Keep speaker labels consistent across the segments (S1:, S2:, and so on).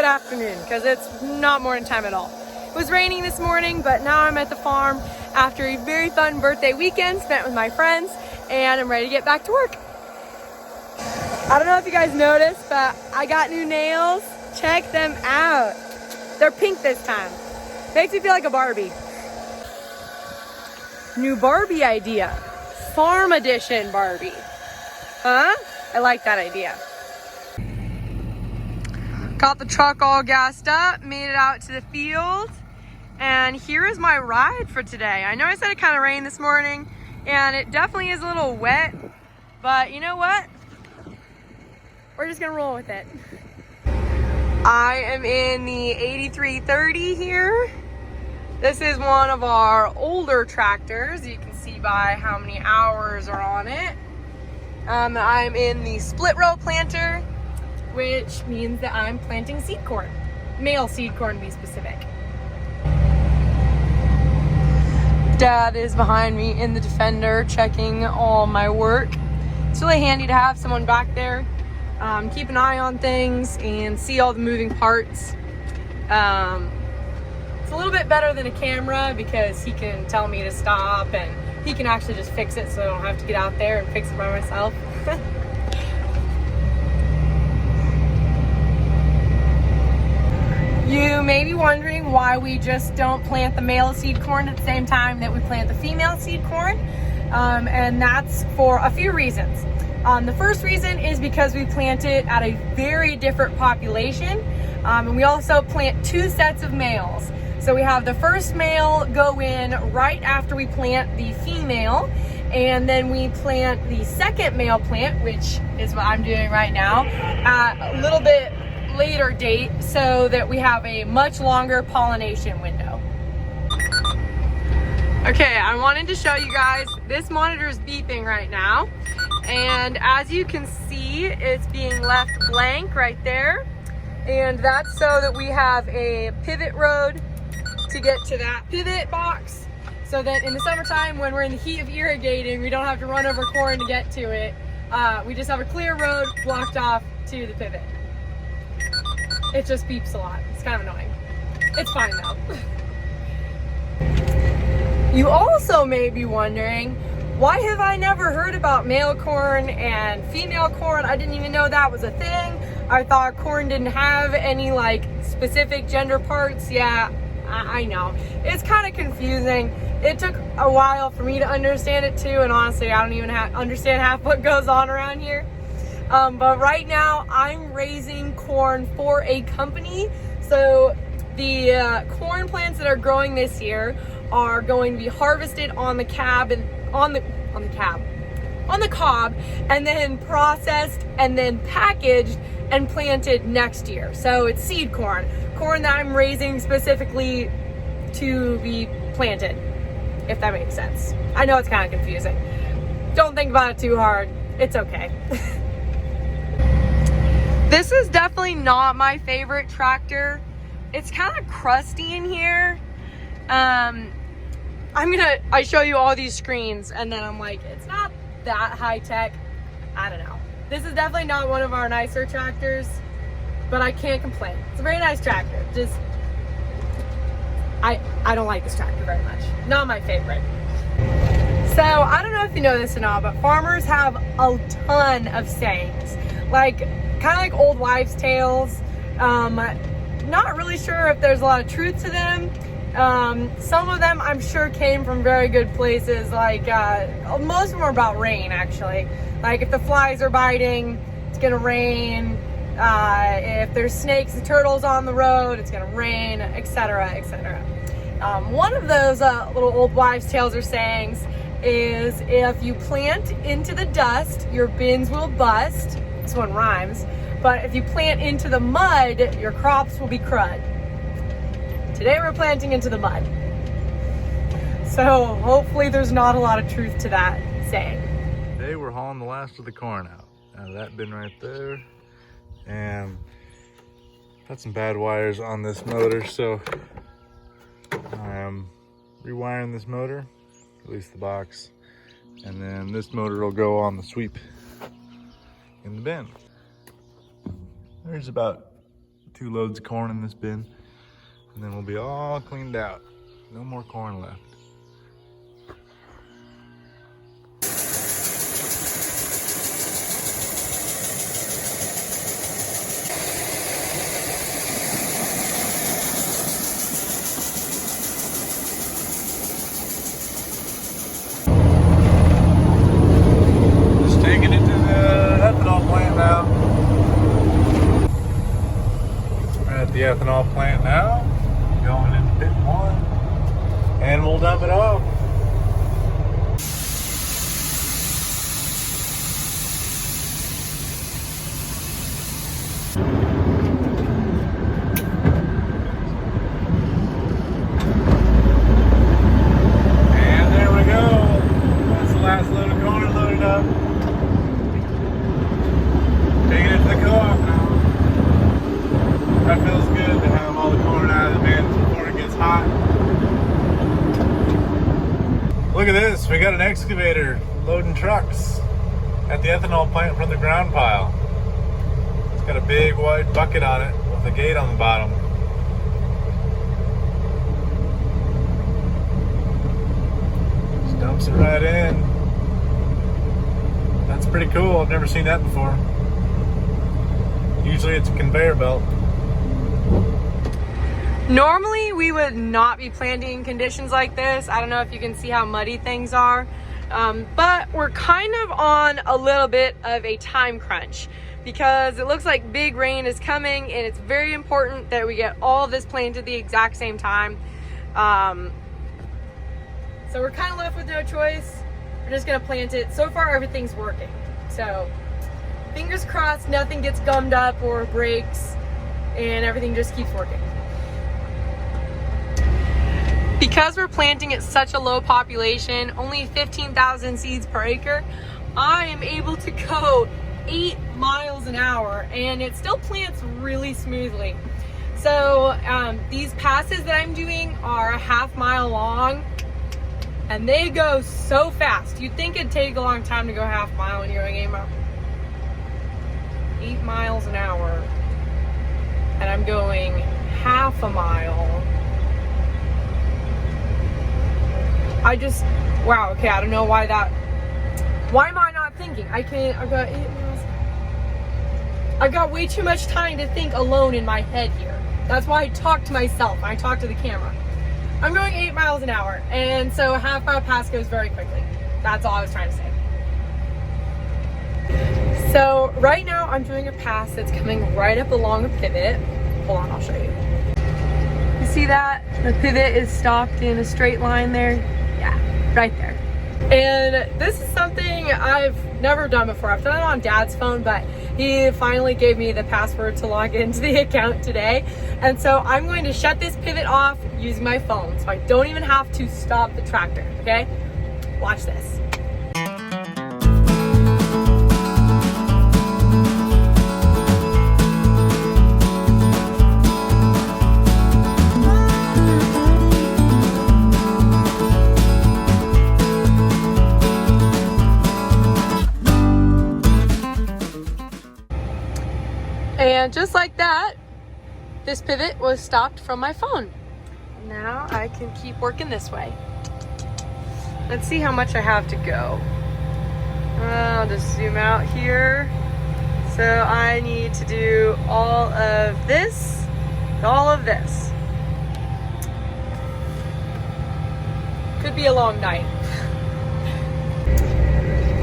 S1: good afternoon because it's not morning time at all. It was raining this morning, but now I'm at the farm after a very fun birthday weekend spent with my friends, and I'm ready to get back to work. I don't know if you guys noticed, but I got new nails. Check them out. They're pink this time. Makes me feel like a Barbie. New Barbie idea. Farm edition Barbie. Huh? I like that idea. Got the truck all gassed up, made it out to the field, and here is my ride for today. I know I said it kind of rained this morning, and it definitely is a little wet, but you know what? We're just gonna roll with it. I am in the 8330 here. This is one of our older tractors. You can see by how many hours are on it. I'm in the split row planter, which means that I'm planting seed corn. Male seed corn to be specific. Dad is behind me in the Defender checking all my work. It's really handy to have someone back there, keep an eye on things and see all the moving parts. It's a little bit better than a camera because he can tell me to stop and he can actually just fix it so I don't have to get out there and fix it by myself. You may be wondering why we just don't plant the male seed corn at the same time that we plant the female seed corn. And that's for a few reasons. The first reason is because we plant it at a very different population. And we also plant two sets of males. So we have the first male go in right after we plant the female, and then we plant the second male plant, which is what I'm doing right now, at a little bit later date so that we have a much longer pollination window. Okay, I wanted to show you guys, this monitor is beeping right now, and as you can see, it's being left blank right there, and that's so that we have a pivot road to get to that pivot box, so that in the summertime when we're in the heat of irrigating, we don't have to run over corn to get to it. We just have a clear road blocked off to the pivot. It just beeps a lot. It's kind of annoying. It's fine though. You also may be wondering, why have I never heard about male corn and female corn? I didn't even know that was a thing. I thought corn didn't have any like specific gender parts. Yeah, I know. It's kind of confusing. It took a while for me to understand it too, and honestly, I don't even understand half what goes on around here. But right now, I'm raising corn for a company. So the corn plants that are growing this year are going to be harvested on the cob, and then processed and then packaged and planted next year. So it's seed corn that I'm raising specifically to be planted, if that makes sense. I know it's kind of confusing. Don't think about it too hard. It's okay. This is definitely not my favorite tractor. It's kind of crusty in here. I show you all these screens and then I'm like, it's not that high tech. I don't know. This is definitely not one of our nicer tractors, but I can't complain. It's a very nice tractor. Just, I don't like this tractor very much. Not my favorite. So I don't know if you know this or not, but farmers have a ton of sayings. Like, kind of like old wives' tales. Not really sure if there's a lot of truth to them. Some of them I'm sure came from very good places, like most of them are about rain actually. Like if the flies are biting, it's gonna rain. If there's snakes and turtles on the road, it's gonna rain, etc., etc. One of those little old wives' tales or sayings is, if you plant into the dust, your bins will bust. This one rhymes. But if you plant into the mud, your crops will be crud. Today we're planting into the mud. So hopefully there's not a lot of truth to that saying.
S2: Today we're hauling the last of the corn out. Out of that bin right there. And got some bad wires on this motor, so I'm rewiring this motor, release the box, and then this motor will go on the sweep in the bin. There's about 2 loads of corn in this bin, and then we'll be all cleaned out. No more corn left. The ethanol plant now, going into pit 1, and we'll dump it off. And there we go. That's the last load of corn loaded up. Taking it to the co-op now. That feels good to have all the corn out of the bins before it gets hot. Look at this, we got an excavator loading trucks at the ethanol plant from the ground pile. It's got a big white bucket on it with a gate on the bottom. Just dumps it right in. That's pretty cool, I've never seen that before. Usually it's a conveyor belt.
S1: Normally we would not be planting in conditions like this. I don't know if you can see how muddy things are, but we're kind of on a little bit of a time crunch because it looks like big rain is coming and it's very important that we get all of this planted at the exact same time. So we're kind of left with no choice. We're just gonna plant it. So far everything's working. So fingers crossed nothing gets gummed up or breaks and everything just keeps working. Because we're planting at such a low population, only 15,000 seeds per acre, I am able to go 8 miles an hour and it still plants really smoothly. So these passes that I'm doing are a half mile long and they go so fast. You'd think it'd take a long time to go half mile and you're going 8 miles an hour. And I'm going half a mile. Wow, okay, I don't know why am I not thinking? I've got 8 miles. I've got way too much time to think alone in my head here. That's why I talk to myself, I talk to the camera. I'm going 8 miles an hour, and so a half mile pass goes very quickly. That's all I was trying to say. So right now I'm doing a pass that's coming right up along a pivot. Hold on, I'll show you. You see that? The pivot is stopped in a straight line there. Yeah, right there. And this is something I've never done before. I've done it on Dad's phone, but he finally gave me the password to log into the account today. And so I'm going to shut this pivot off using my phone, so I don't even have to stop the tractor, okay? Watch this. And just like that, this pivot was stopped from my phone. Now I can keep working this way. Let's see how much I have to go. I'll just zoom out here. So I need to do all of this, all of this. Could be a long night.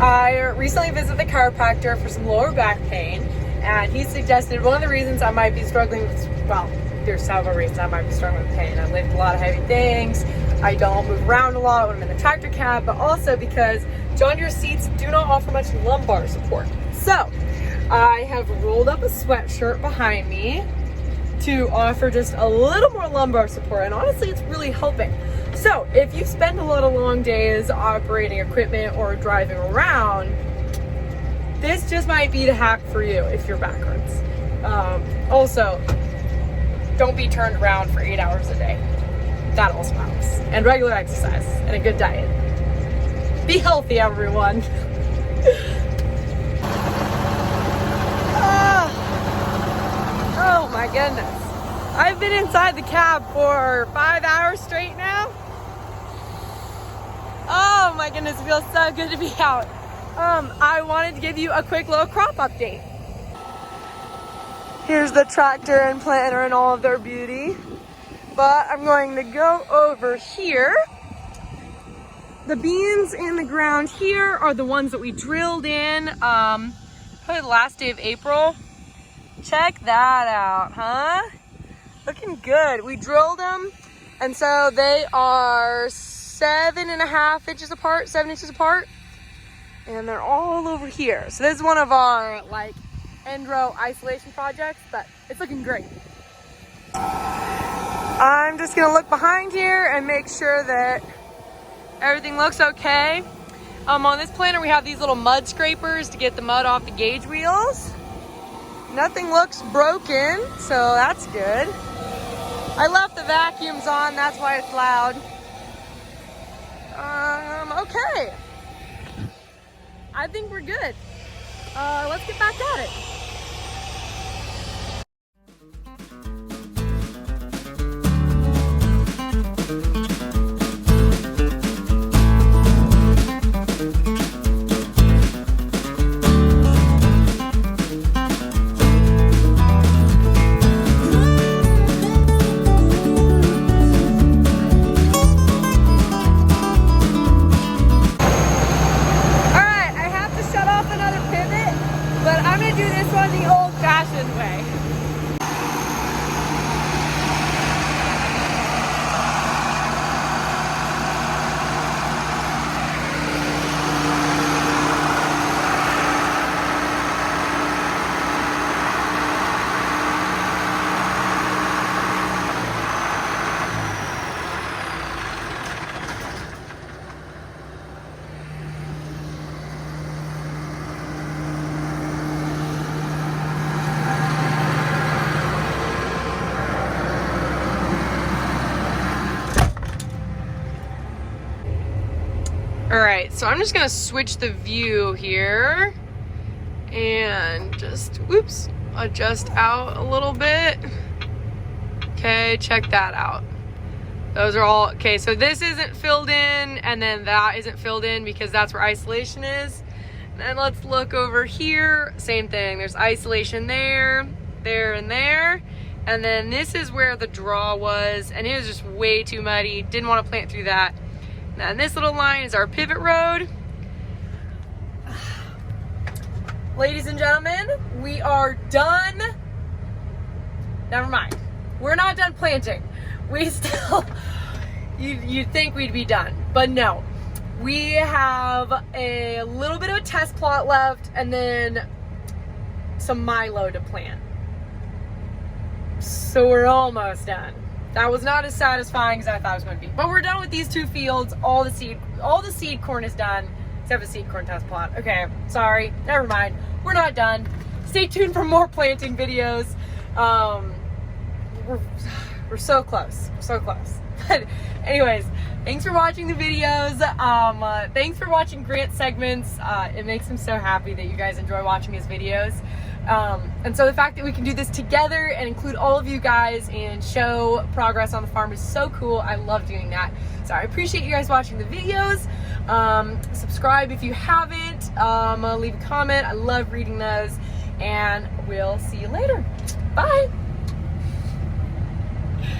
S1: I recently visited the chiropractor for some lower back pain. And he suggested one of the reasons I might be struggling with, well, there's several reasons I might be struggling with pain. I lift a lot of heavy things. I don't move around a lot when I'm in the tractor cab, but also because John Deere seats do not offer much lumbar support. So I have rolled up a sweatshirt behind me to offer just a little more lumbar support. And honestly, it's really helping. So if you spend a lot of long days operating equipment or driving around, this just might be the hack for you if your back hurts. Also, don't be turned around for 8 hours a day. That also helps. And regular exercise and a good diet. Be healthy, everyone. Oh my my goodness. I've been inside the cab for 5 hours straight now. Oh my goodness, it feels so good to be out. I wanted to give you a quick little crop update. Here's the tractor and planter in all of their beauty. But I'm going to go over here. The beans in the ground here are the ones that we drilled in probably the last day of April. Check that out, huh? Looking good. We drilled them, and so they are 7.5 inches apart, 7 inches apart, and they're all over here. So this is one of our like end row isolation projects, but it's looking great. I'm just gonna look behind here and make sure that everything looks okay. On this planter we have these little mud scrapers to get the mud off the gauge wheels. Nothing looks broken, so that's good. I left the vacuums on, that's why it's loud. Okay. I think we're good. Let's get back at it. All right, so I'm just gonna switch the view here and just, whoops, adjust out a little bit. Okay, check that out. Those are all, okay, so this isn't filled in and then that isn't filled in because that's where isolation is. And then let's look over here, same thing. There's isolation there, there, and there. And then this is where the draw was and it was just way too muddy. Didn't want to plant through that. And this little line is our pivot road. Ladies and gentlemen, we are done. Never mind. We're not done planting. We still, you'd think we'd be done, but no. We have a little bit of a test plot left and then some Milo to plant. So we're almost done. That was not as satisfying as I thought it was going to be. But we're done with these two fields. All the seed corn is done, except for the seed corn test plot. Okay, sorry, never mind. We're not done. Stay tuned for more planting videos. We're so close. We're so close. But anyways, thanks for watching the videos. Thanks for watching Grant's segments. It makes him so happy that you guys enjoy watching his videos. And so the fact that we can do this together and include all of you guys and show progress on the farm is so cool. I love doing that. So I appreciate you guys watching the videos. Subscribe if you haven't. Leave a comment. I love reading those. And we'll see you later. Bye.